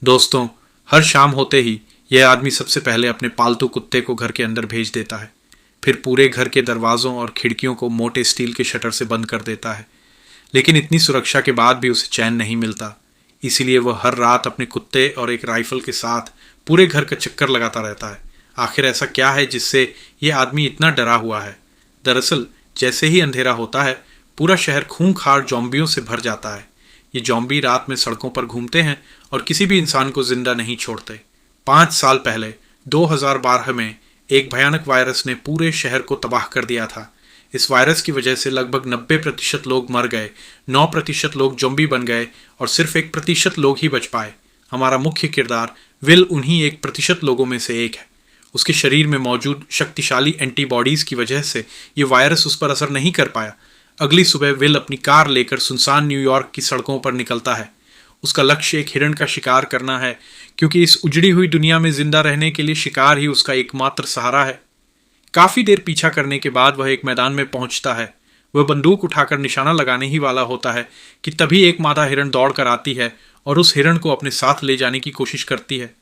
दोस्तों, हर शाम होते ही यह आदमी सबसे पहले अपने पालतू कुत्ते को घर के अंदर भेज देता है। फिर पूरे घर के दरवाजों और खिड़कियों को मोटे स्टील के शटर से बंद कर देता है। लेकिन इतनी सुरक्षा के बाद भी उसे चैन नहीं मिलता। इसीलिए वह हर रात अपने कुत्ते और एक राइफल के साथ पूरे घर का चक्कर लगाता रहता है। आखिर ऐसा क्या है जिससे यह आदमी इतना डरा हुआ है? दरअसल जैसे ही अंधेरा होता है, पूरा शहर खूंखार जॉम्बियों से भर जाता है। ये जॉम्बी रात में सड़कों पर घूमते हैं और किसी भी इंसान को जिंदा नहीं छोड़ते। 5 साल पहले 2012 में एक भयानक वायरस ने पूरे शहर को तबाह कर दिया था। इस वायरस की वजह से लगभग 90% लोग मर गए, 9% लोग ज़ॉम्बी बन गए और सिर्फ 1% लोग ही बच पाए। हमारा मुख्य किरदार विल उन्हीं 1% लोगों में से एक है। उसके शरीर में मौजूद शक्तिशाली एंटीबॉडीज की वजह से ये वायरस उस पर असर नहीं कर पाया। अगली सुबह विल अपनी कार लेकर सुनसान न्यूयॉर्क की सड़कों पर निकलता है। उसका लक्ष्य एक हिरण का शिकार करना है, क्योंकि इस उजड़ी हुई दुनिया में जिंदा रहने के लिए शिकार ही उसका एकमात्र सहारा है। काफी देर पीछा करने के बाद वह एक मैदान में पहुंचता है। वह बंदूक उठाकर निशाना लगाने ही वाला होता है कि तभी एक मादा हिरण दौड़ कर आती है और उस हिरण को अपने साथ ले जाने की कोशिश करती है।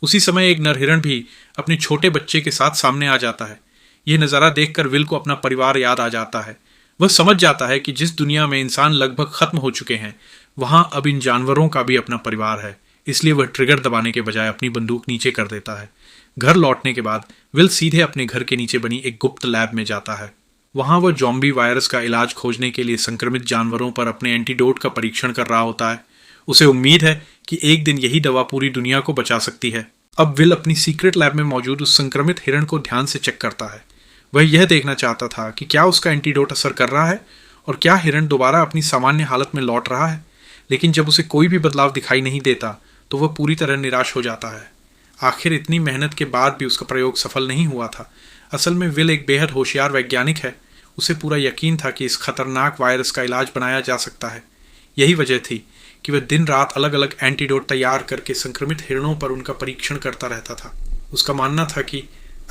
उसी समय एक नर हिरण भी अपने छोटे बच्चे के साथ सामने आ जाता है। यह नज़ारा देखकर विल को अपना परिवार याद आ जाता है। वह समझ जाता है कि जिस दुनिया में इंसान लगभग खत्म हो चुके हैं, वहां अब इन जानवरों का भी अपना परिवार है। इसलिए वह ट्रिगर दबाने के बजाय अपनी बंदूक नीचे कर देता है। घर लौटने के बाद विल सीधे अपने घर के नीचे बनी एक गुप्त लैब में जाता है। वहां वह ज़ॉम्बी वायरस का इलाज खोजने के लिए संक्रमित जानवरों पर अपने एंटीडोट का परीक्षण कर रहा होता है। उसे उम्मीद है कि एक दिन यही दवा पूरी दुनिया को बचा सकती है। अब विल अपनी सीक्रेट लैब में मौजूद उस संक्रमित हिरण को ध्यान से चेक करता है। वह यह देखना चाहता था कि क्या उसका एंटीडोट असर कर रहा है और क्या हिरण दोबारा अपनी सामान्य हालत में लौट रहा है। लेकिन जब उसे कोई भी बदलाव दिखाई नहीं देता तो वह पूरी तरह निराश हो जाता है। आखिर इतनी मेहनत के बाद भी उसका प्रयोग सफल नहीं हुआ था। असल में विल एक बेहद होशियार वैज्ञानिक है। उसे पूरा यकीन था कि इस खतरनाक वायरस का इलाज बनाया जा सकता है। यही वजह थी कि वह दिन रात अलग अलग एंटीडोट तैयार करके संक्रमित हिरणों पर उनका परीक्षण करता रहता था। उसका मानना था कि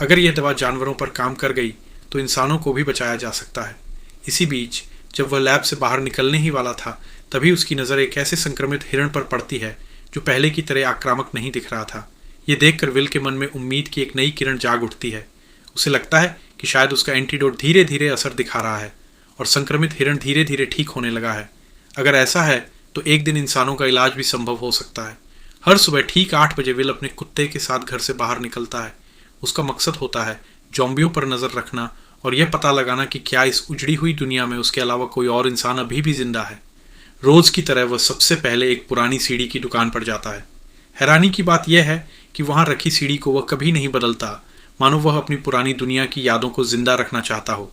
अगर यह दवा जानवरों पर काम कर गई तो इंसानों को भी बचाया जा सकता है। इसी बीच जब वह लैब से बाहर निकलने ही वाला था, तभी उसकी नज़र एक ऐसे संक्रमित हिरण पर पड़ती है जो पहले की तरह आक्रामक नहीं दिख रहा था। ये देखकर विल के मन में उम्मीद की एक नई किरण जाग उठती है। उसे लगता है कि शायद उसका एंटीडोट धीरे धीरे असर दिखा रहा है और संक्रमित हिरण धीरे धीरे ठीक होने लगा है। अगर ऐसा है तो एक दिन इंसानों का इलाज भी संभव हो सकता है। हर सुबह ठीक 8 बजे विल अपने कुत्ते के साथ घर से बाहर निकलता है। उसका मकसद होता है ज़ॉम्बियों पर नज़र रखना और यह पता लगाना कि क्या इस उजड़ी हुई दुनिया में उसके अलावा कोई और इंसान अभी भी जिंदा है। रोज़ की तरह वह सबसे पहले एक पुरानी सीढ़ी की दुकान पर जाता है। हैरानी की बात यह है कि वहाँ रखी सीढ़ी को वह कभी नहीं बदलता, मानो वह अपनी पुरानी दुनिया की यादों को जिंदा रखना चाहता हो।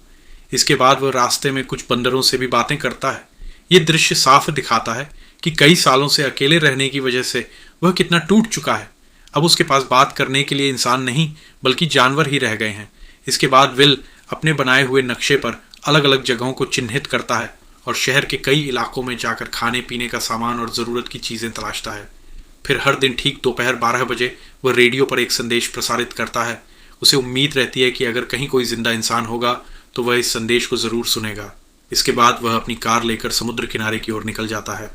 इसके बाद वह रास्ते में कुछ बंदरों से भी बातें करता है। ये दृश्य साफ दिखाता है कि कई सालों से अकेले रहने की वजह से वह कितना टूट चुका है। अब उसके पास बात करने के लिए इंसान नहीं बल्कि जानवर ही रह गए हैं। इसके बाद विल अपने बनाए हुए नक्शे पर अलग अलग जगहों को चिन्हित करता है और शहर के कई इलाकों में जाकर खाने पीने का सामान और ज़रूरत की चीज़ें तलाशता है। फिर हर दिन ठीक दोपहर 12 बजे वह रेडियो पर एक संदेश प्रसारित करता है। उसे उम्मीद रहती है कि अगर कहीं कोई जिंदा इंसान होगा तो वह इस संदेश को ज़रूर सुनेगा। इसके बाद वह अपनी कार लेकर समुद्र किनारे की ओर निकल जाता है।